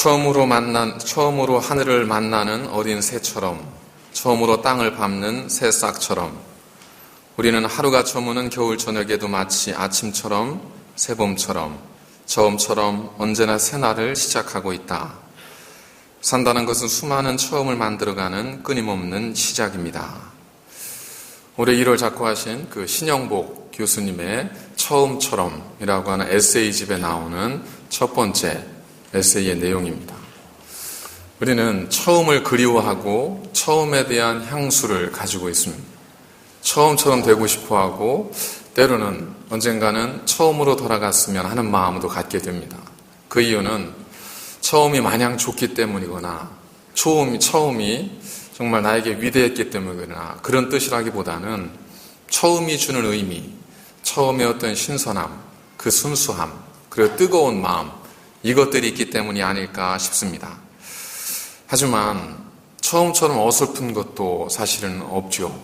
처음으로 하늘을 만나는 어린 새처럼, 처음으로 땅을 밟는 새싹처럼, 우리는 하루가 저무는 겨울 저녁에도 마치 아침처럼, 새봄처럼, 처음처럼 언제나 새날을 시작하고 있다. 산다는 것은 수많은 처음을 만들어가는 끊임없는 시작입니다. 올해 1월 작고하신 그 신영복 교수님의 처음처럼이라고 하는 에세이집에 나오는 첫 번째 에세이의 내용입니다. 우리는 처음을 그리워하고 처음에 대한 향수를 가지고 있습니다. 처음처럼 되고 싶어하고 때로는 언젠가는 처음으로 돌아갔으면 하는 마음도 갖게 됩니다. 그 이유는 처음이 마냥 좋기 때문이거나 처음이 정말 나에게 위대했기 때문이거나 그런 뜻이라기보다는 처음이 주는 의미, 처음의 어떤 신선함, 그 순수함, 그리고 뜨거운 마음, 이것들이 있기 때문이 아닐까 싶습니다. 하지만 처음처럼 어설픈 것도 사실은 없죠.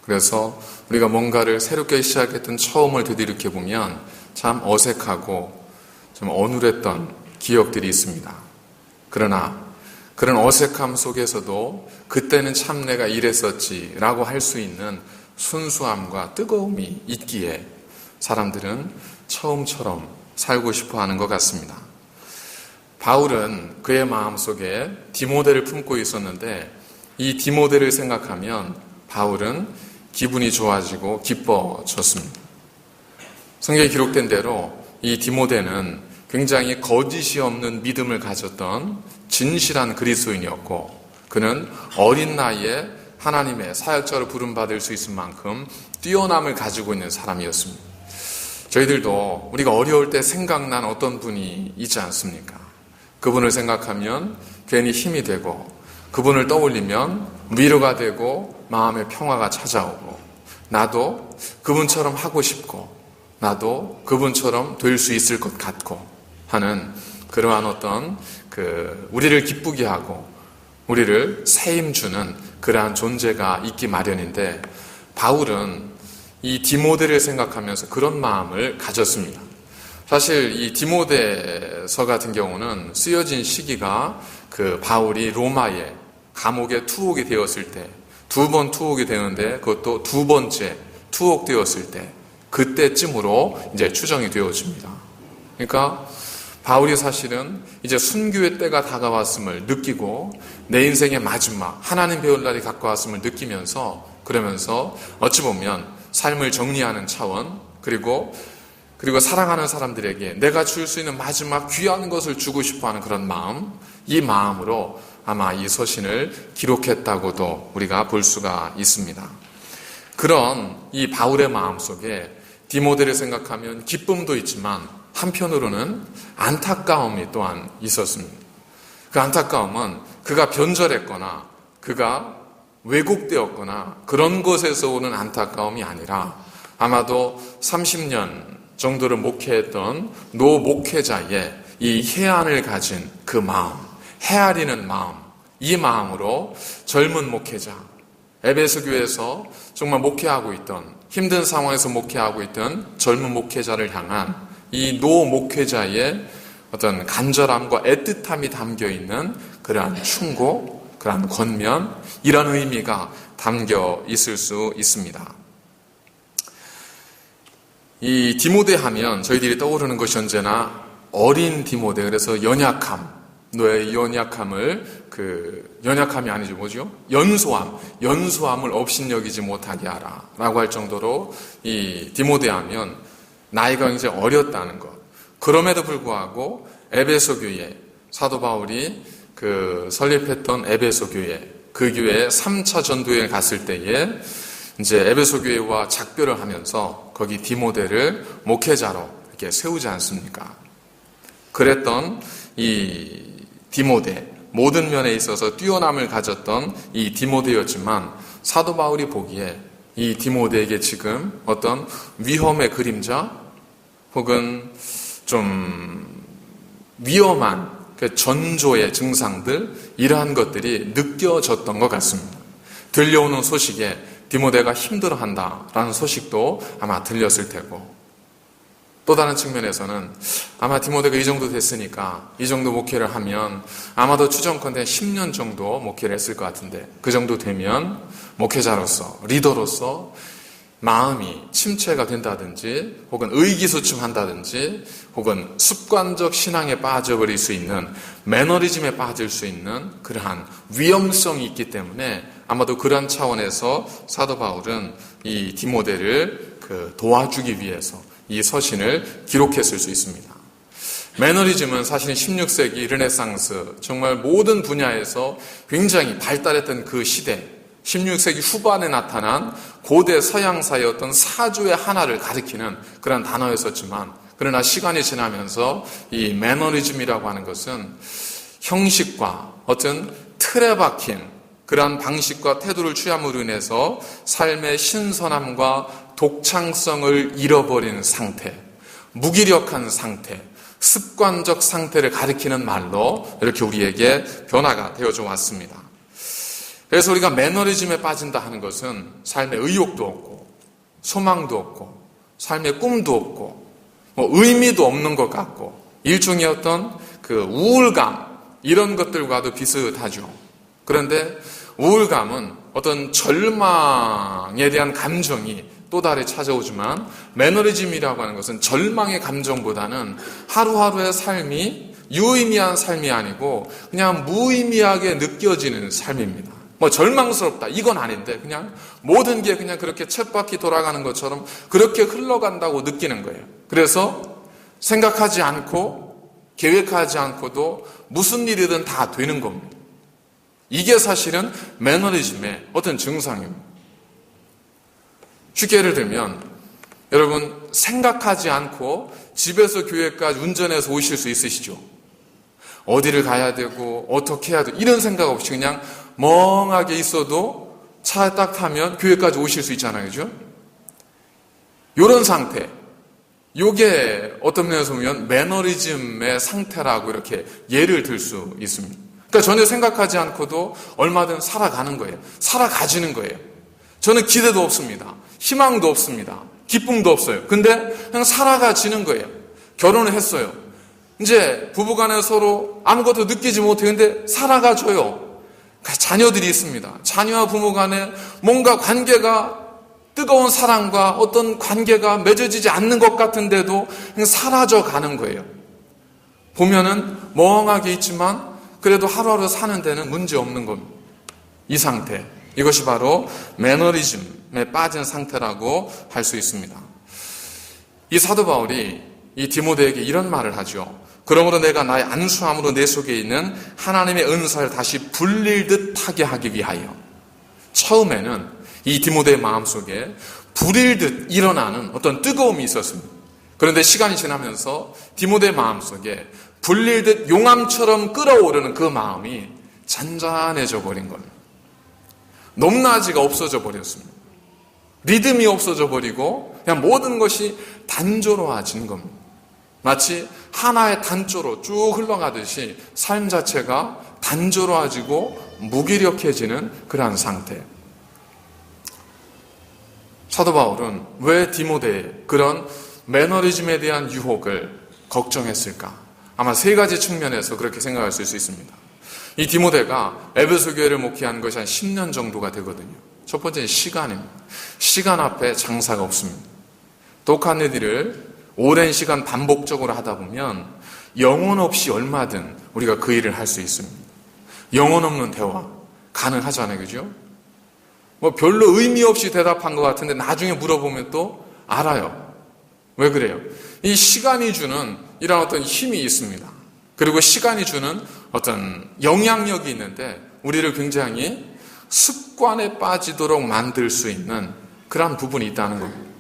그래서 우리가 뭔가를 새롭게 시작했던 처음을 되돌이켜보면 참 어색하고 좀 어눌했던 기억들이 있습니다. 그러나 그런 어색함 속에서도 그때는 참 내가 이랬었지 라고 할 수 있는 순수함과 뜨거움이 있기에 사람들은 처음처럼 살고 싶어 하는 것 같습니다. 바울은 그의 마음속에 디모데를 품고 있었는데 이 디모데를 생각하면 바울은 기분이 좋아지고 기뻐졌습니다. 성경에 기록된 대로 이 디모데는 굉장히 거짓이 없는 믿음을 가졌던 진실한 그리스도인이었고 그는 어린 나이에 하나님의 사역자로 부름받을 수 있을 만큼 뛰어남을 가지고 있는 사람이었습니다. 저희들도 우리가 어려울 때 생각난 어떤 분이 있지 않습니까? 그분을 생각하면 괜히 힘이 되고 그분을 떠올리면 위로가 되고 마음의 평화가 찾아오고 나도 그분처럼 하고 싶고 나도 그분처럼 될 수 있을 것 같고 하는 그러한 어떤 우리를 기쁘게 하고 우리를 새 힘 주는 그러한 존재가 있기 마련인데 바울은 이 디모데를 생각하면서 그런 마음을 가졌습니다. 사실 이 디모데서 같은 경우는 쓰여진 시기가 바울이 로마에 감옥에 투옥이 되었을 때 두 번 투옥이 되는데 그것도 두 번째 투옥되었을 때 그때쯤으로 이제 추정이 되어집니다. 그러니까 바울이 사실은 이제 순교의 때가 다가왔음을 느끼고 내 인생의 마지막 하나님 배울 날이 가까웠음을 느끼면서 그러면서 어찌 보면 삶을 정리하는 차원 그리고 사랑하는 사람들에게 내가 줄 수 있는 마지막 귀한 것을 주고 싶어하는 그런 마음, 이 마음으로 아마 이 서신을 기록했다고도 우리가 볼 수가 있습니다. 그런 이 바울의 마음속에 디모데를 생각하면 기쁨도 있지만 한편으로는 안타까움이 또한 있었습니다. 그 안타까움은 그가 변절했거나 그가 왜곡되었거나 그런 것에서 오는 안타까움이 아니라 아마도 30년 정도를 목회했던 노 목회자의 이 해안을 가진 그 마음, 헤아리는 마음, 이 마음으로 젊은 목회자, 에베소 교회에서 정말 목회하고 있던 힘든 상황에서 목회하고 있던 젊은 목회자를 향한 이 노 목회자의 어떤 간절함과 애틋함이 담겨있는 그러한 충고, 그러한 권면, 이런 의미가 담겨 있을 수 있습니다. 이 디모데 하면 저희들이 떠오르는 것이 언제나 어린 디모데, 그래서 연약함, 너의 연약함을 연약함이 아니죠, 뭐죠? 연소함을 업신여기지 못하게 하라 라고 할 정도로 이 디모데 하면 나이가 굉장히 어렸다는 것. 그럼에도 불구하고 에베소 교회, 사도 바울이 설립했던 에베소 교회, 그 교회에 3차 전도에 갔을 때에 이제 에베소 교회와 작별을 하면서 거기 디모데를 목회자로 이렇게 세우지 않습니까? 그랬던 이 디모데, 모든 면에 있어서 뛰어남을 가졌던 이 디모데였지만 사도 바울이 보기에 이 디모데에게 지금 어떤 위험의 그림자 혹은 좀 위험한 전조의 증상들, 이러한 것들이 느껴졌던 것 같습니다. 들려오는 소식에 디모데가 힘들어한다라는 소식도 아마 들렸을 테고 또 다른 측면에서는 아마 디모데가 이 정도 됐으니까 이 정도 목회를 하면 아마도 추정컨대 10년 정도 목회를 했을 것 같은데, 그 정도 되면 목회자로서, 리더로서 마음이 침체가 된다든지 혹은 의기소침한다든지 혹은 습관적 신앙에 빠져버릴 수 있는, 매너리즘에 빠질 수 있는 그러한 위험성이 있기 때문에 아마도 그런 차원에서 사도 바울은 이 디모데를 도와주기 위해서 이 서신을 기록했을 수 있습니다. 매너리즘은 사실은 16세기 르네상스, 정말 모든 분야에서 굉장히 발달했던 그 시대, 16세기 후반에 나타난 고대 서양사의 어떤 사조의 하나를 가리키는 그런 단어였었지만, 그러나 시간이 지나면서 이 매너리즘이라고 하는 것은 형식과 어떤 틀에 박힌 그러한 방식과 태도를 취함으로 인해서 삶의 신선함과 독창성을 잃어버린 상태, 무기력한 상태, 습관적 상태를 가리키는 말로 이렇게 우리에게 변화가 되어져 왔습니다. 그래서 우리가 매너리즘에 빠진다 하는 것은 삶의 의욕도 없고 소망도 없고 삶의 꿈도 없고 의미도 없는 것 같고 일종의 어떤 그 우울감, 이런 것들과도 비슷하죠. 그런데 우울감은 어떤 절망에 대한 감정이 또 다르게 찾아오지만, 매너리즘이라고 하는 것은 절망의 감정보다는 하루하루의 삶이 유의미한 삶이 아니고 그냥 무의미하게 느껴지는 삶입니다. 절망스럽다 이건 아닌데 그냥 모든 게 그냥 그렇게 쳇바퀴 돌아가는 것처럼 그렇게 흘러간다고 느끼는 거예요. 그래서 생각하지 않고 계획하지 않고도 무슨 일이든 다 되는 겁니다. 이게 사실은 매너리즘의 어떤 증상입니다. 쉽게 예를 들면 여러분, 생각하지 않고 집에서 교회까지 운전해서 오실 수 있으시죠? 어디를 가야 되고 어떻게 해야 되고 이런 생각 없이 그냥 멍하게 있어도 차에 딱 타면 교회까지 오실 수 있잖아요. 그죠? 이런 상태, 이게 어떤 면에서 보면 매너리즘의 상태라고 이렇게 예를 들 수 있습니다. 그러니까 전혀 생각하지 않고도 얼마든 살아가는 거예요. 살아가지는 거예요. 저는 기대도 없습니다. 희망도 없습니다. 기쁨도 없어요. 근데 그냥 살아가지는 거예요. 결혼을 했어요. 이제 부부간에 서로 아무것도 느끼지 못해요. 근데 살아가줘요. 자녀들이 있습니다. 자녀와 부모 간에 뭔가 관계가, 뜨거운 사랑과 어떤 관계가 맺어지지 않는 것 같은데도 그냥 사라져 가는 거예요. 보면은 멍하게 있지만 그래도 하루하루 사는 데는 문제 없는 겁니다. 이 상태, 이것이 바로 매너리즘에 빠진 상태라고 할 수 있습니다. 이 사도 바울이 이 디모데에게 이런 말을 하죠. 그러므로 내가 나의 안수함으로 내 속에 있는 하나님의 은사를 다시 불릴 듯 하게 하기 위하여. 처음에는 이 디모데의 마음속에 불일 듯 일어나는 어떤 뜨거움이 있었습니다. 그런데 시간이 지나면서 디모데의 마음속에 불릴 듯 용암처럼 끓어오르는 그 마음이 잔잔해져 버린 겁니다. 높낮이가 없어져 버렸습니다. 리듬이 없어져 버리고 그냥 모든 것이 단조로워진 겁니다. 마치 하나의 단조로 쭉 흘러가듯이 삶 자체가 단조로워지고 무기력해지는 그러한 상태. 사도 바울은 왜 디모데의 그런 매너리즘에 대한 유혹을 걱정했을까? 아마 세 가지 측면에서 그렇게 생각할 수 있습니다. 이 디모데가 에베소 교회를 목회한 것이 한 10년 정도가 되거든요. 첫 번째는 시간입니다. 시간 앞에 장사가 없습니다. 독한 일을 오랜 시간 반복적으로 하다 보면 영혼 없이 얼마든 우리가 그 일을 할 수 있습니다. 영혼 없는 대화 가능하잖아요. 그죠? 별로 의미 없이 대답한 것 같은데 나중에 물어보면 또 알아요. 왜 그래요? 이 시간이 주는 이런 어떤 힘이 있습니다. 그리고 시간이 주는 어떤 영향력이 있는데 우리를 굉장히 습관에 빠지도록 만들 수 있는 그런 부분이 있다는 겁니다.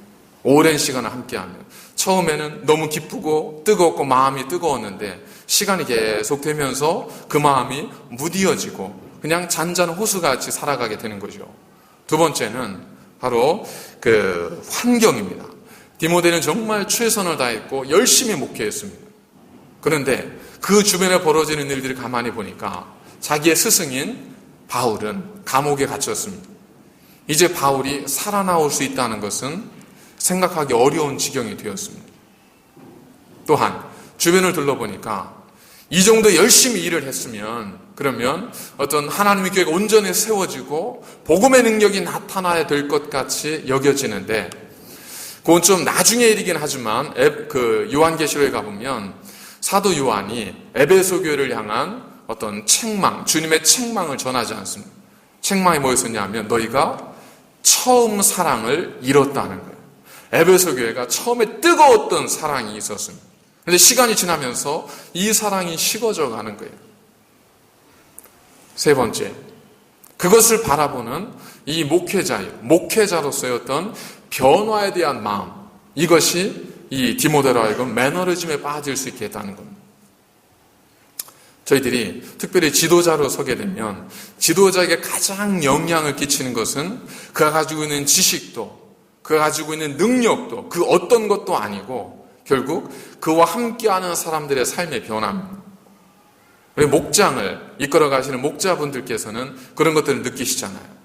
오랜 시간을 함께하면 처음에는 너무 기쁘고 뜨겁고 마음이 뜨거웠는데 시간이 계속 되면서 그 마음이 무디어지고 그냥 잔잔한 호수같이 살아가게 되는 거죠. 두 번째는 바로 그 환경입니다. 디모데는 정말 최선을 다했고 열심히 목회했습니다. 그런데 그 주변에 벌어지는 일들을 가만히 보니까 자기의 스승인 바울은 감옥에 갇혔습니다. 이제 바울이 살아나올 수 있다는 것은 생각하기 어려운 지경이 되었습니다. 또한 주변을 둘러보니까 이 정도 열심히 일을 했으면 그러면 어떤 하나님의 교회가 온전히 세워지고 복음의 능력이 나타나야 될 것 같이 여겨지는데 그건 좀 나중의 일이긴 하지만 요한계시록에 가보면 사도 요한이 에베소 교회를 향한 어떤 책망, 주님의 책망을 전하지 않습니다. 책망이 뭐였었냐면 너희가 처음 사랑을 잃었다는 거예요. 에베소 교회가 처음에 뜨거웠던 사랑이 있었습니다. 그런데 시간이 지나면서 이 사랑이 식어져 가는 거예요. 세 번째, 그것을 바라보는 이 목회자로서의 어떤 변화에 대한 마음, 이것이 이 디모데로 하여금 매너리즘에 빠질 수 있게 했다는 겁니다. 저희들이 특별히 지도자로 서게 되면 지도자에게 가장 영향을 끼치는 것은 그가 가지고 있는 지식도 그가 가지고 있는 능력도 그 어떤 것도 아니고 결국 그와 함께하는 사람들의 삶의 변화입니다. 우리 목장을 이끌어 가시는 목자분들께서는 그런 것들을 느끼시잖아요.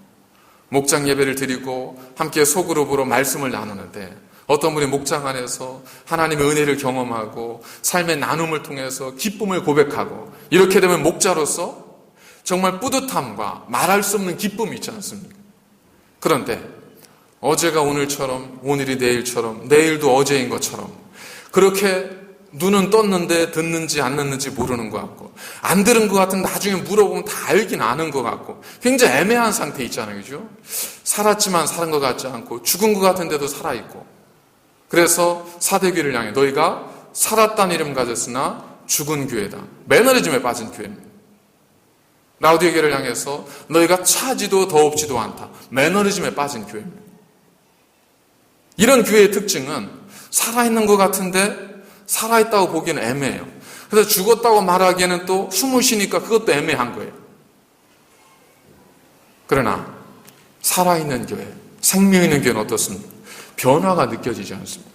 목장 예배를 드리고 함께 소그룹으로 말씀을 나누는데 어떤 분이 목장 안에서 하나님의 은혜를 경험하고 삶의 나눔을 통해서 기쁨을 고백하고 이렇게 되면 목자로서 정말 뿌듯함과 말할 수 없는 기쁨이 있지 않습니까? 그런데 어제가 오늘처럼 오늘이 내일처럼 내일도 어제인 것처럼 그렇게 눈은 떴는데 듣는지 안 듣는지 모르는 것 같고 안 들은 것 같은데 나중에 물어보면 다 알긴 아는 것 같고 굉장히 애매한 상태에 있잖아요. 그죠? 살았지만 사는 것 같지 않고 죽은 것 같은데도 살아있고 그래서 사대교회를 향해 너희가 살았다는 이름 가졌으나 죽은 교회다. 매너리즘에 빠진 교회입니다. 라우디게를 향해서 너희가 차지도 더럽지도 않다. 매너리즘에 빠진 교회입니다. 이런 교회의 특징은 살아있는 것 같은데 살아있다고 보기에는 애매해요. 그래서 죽었다고 말하기에는 또 숨을 쉬니까 그것도 애매한 거예요. 그러나 살아있는 교회, 생명 있는 교회는 어떻습니까? 변화가 느껴지지 않습니다.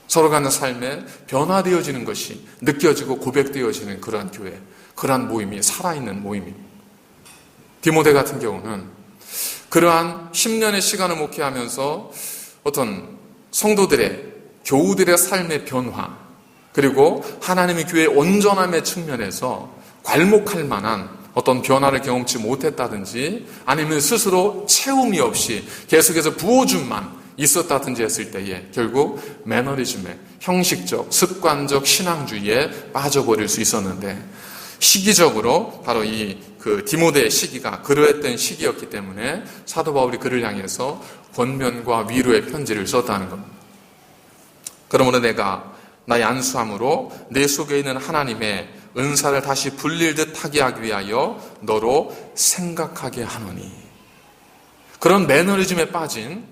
서로 간의 삶에 변화되어지는 것이 느껴지고 고백되어지는 그러한 교회, 그러한 모임이 살아있는 모임입니다. 디모데 같은 경우는 그러한 10년의 시간을 목회하면서 어떤 성도들의 교우들의 삶의 변화 그리고 하나님의 교회의 온전함의 측면에서 괄목할 만한 어떤 변화를 경험치 못했다든지 아니면 스스로 채움이 없이 계속해서 부어줌만 있었다든지 했을 때에 결국 매너리즘에 형식적, 습관적 신앙주의에 빠져버릴 수 있었는데 시기적으로 바로 그 디모데의 시기가 그러했던 시기였기 때문에 사도 바울이 그를 향해서 권면과 위로의 편지를 썼다는 겁니다. 그러므로 내가 나의 안수함으로 내 속에 있는 하나님의 은사를 다시 불릴 듯 하게 하기 위하여 너로 생각하게 하노니. 그런 매너리즘에 빠진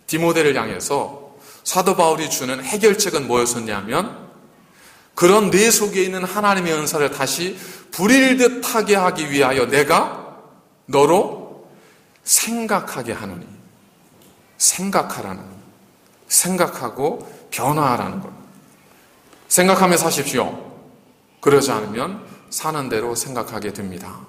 디모데를 향해서 사도 바울이 주는 해결책은 뭐였었냐면 그런 내 속에 있는 하나님의 은사를 다시 불릴 듯 하게 하기 위하여 내가 너로 생각하게 하노니. 생각하라는 것. 생각하고 변화하라는 것. 생각하며 사십시오. 그러지 않으면 사는 대로 생각하게 됩니다.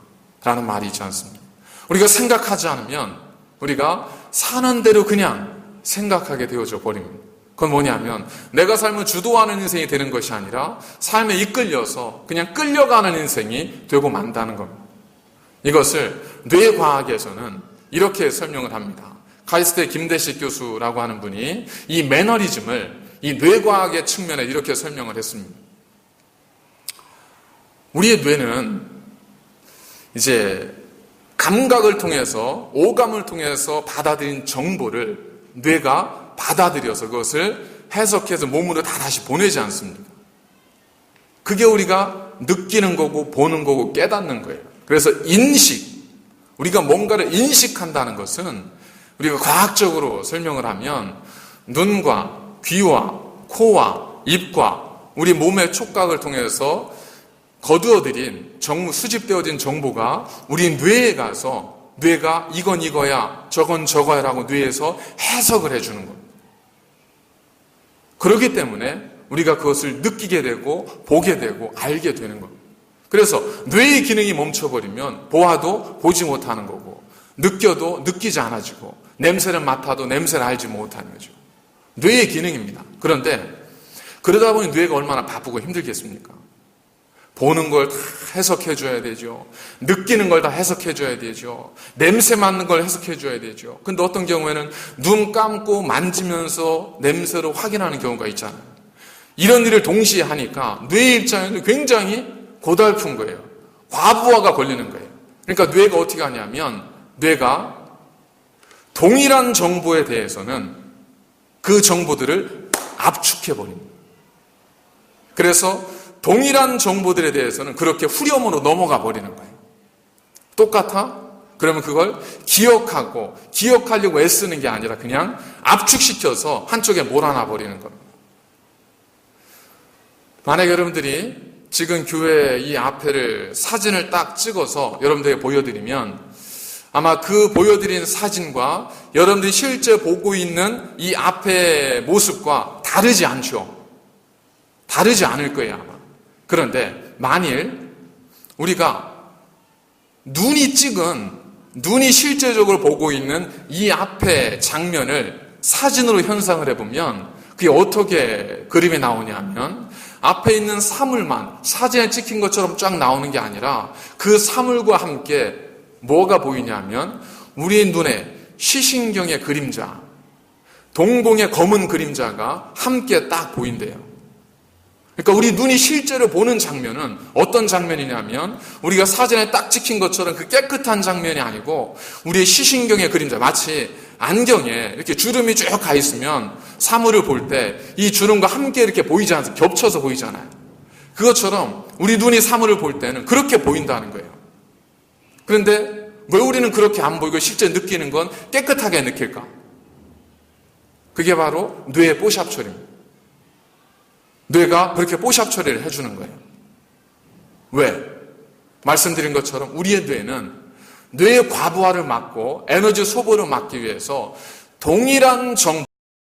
라는 말이 있지 않습니까? 우리가 생각하지 않으면 우리가 사는 대로 그냥 생각하게 되어져 버립니다. 그건 뭐냐면 내가 삶을 주도하는 인생이 되는 것이 아니라 삶에 이끌려서 그냥 끌려가는 인생이 되고 만다는 겁니다. 이것을 뇌과학에서는 이렇게 설명을 합니다. 카이스트의 김대식 교수라고 하는 분이 이 매너리즘을 이 뇌과학의 측면에 이렇게 설명을 했습니다. 우리의 뇌는 이제 감각을 통해서 오감을 통해서 받아들인 정보를 뇌가 받아들여서 그것을 해석해서 몸으로 다 다시 보내지 않습니까? 그게 우리가 느끼는 거고 보는 거고 깨닫는 거예요. 그래서 우리가 뭔가를 인식한다는 것은 우리가 과학적으로 설명을 하면 눈과 귀와 코와 입과 우리 몸의 촉각을 통해서 거두어들인 수집되어진 정보가 우리 뇌에 가서 뇌가 이건 이거야 저건 저거야 라고 뇌에서 해석을 해주는 겁니다. 그렇기 때문에 우리가 그것을 느끼게 되고 보게 되고 알게 되는 겁니다. 그래서 뇌의 기능이 멈춰버리면 보아도 보지 못하는 거고 느껴도 느끼지 않아지고 냄새를 맡아도 냄새를 알지 못하는 거죠. 뇌의 기능입니다. 그런데 그러다 보니 뇌가 얼마나 바쁘고 힘들겠습니까? 보는 걸 다 해석해줘야 되죠. 느끼는 걸 다 해석해줘야 되죠. 냄새 맡는 걸 해석해줘야 되죠. 근데 어떤 경우에는 눈 감고 만지면서 냄새를 확인하는 경우가 있잖아요. 이런 일을 동시에 하니까 뇌 입장에는 굉장히 고달픈 거예요. 과부하가 걸리는 거예요. 그러니까 뇌가 어떻게 하냐면 뇌가 동일한 정보에 대해서는 그 정보들을 압축해버립니다. 그래서 동일한 정보들에 대해서는 그렇게 후렴으로 넘어가 버리는 거예요. 똑같아? 그러면 그걸 기억하려고 애쓰는 게 아니라 그냥 압축시켜서 한쪽에 몰아놔 버리는 겁니다. 만약 여러분들이 지금 교회 이 앞에를 사진을 딱 찍어서 여러분들에게 보여드리면 아마 그 보여드린 사진과 여러분들이 실제 보고 있는 이 앞의 모습과 다르지 않죠. 다르지 않을 거예요, 아마. 그런데 만일 우리가 눈이 실제적으로 보고 있는 이 앞의 장면을 사진으로 현상을 해보면 그게 어떻게 그림이 나오냐면 앞에 있는 사물만 사진에 찍힌 것처럼 쫙 나오는 게 아니라 그 사물과 함께 뭐가 보이냐면 우리의 눈에 시신경의 그림자, 동공의 검은 그림자가 함께 딱 보인대요. 그러니까 우리 눈이 실제로 보는 장면은 어떤 장면이냐면 우리가 사진에 딱 찍힌 것처럼 그 깨끗한 장면이 아니고 우리의 시신경의 그림자, 마치 안경에 이렇게 주름이 쭉 가 있으면 사물을 볼 때 이 주름과 함께 이렇게 보이지 않습니까? 겹쳐서 보이잖아요. 그것처럼 우리 눈이 사물을 볼 때는 그렇게 보인다는 거예요. 그런데 왜 우리는 그렇게 안 보이고 실제 느끼는 건 깨끗하게 느낄까? 그게 바로 뇌의 뽀샵 처리입니다. 뇌가 그렇게 뽀샵 처리를 해주는 거예요. 왜? 말씀드린 것처럼 우리의 뇌는 뇌의 과부하를 막고 에너지 소모를 막기 위해서 동일한 정보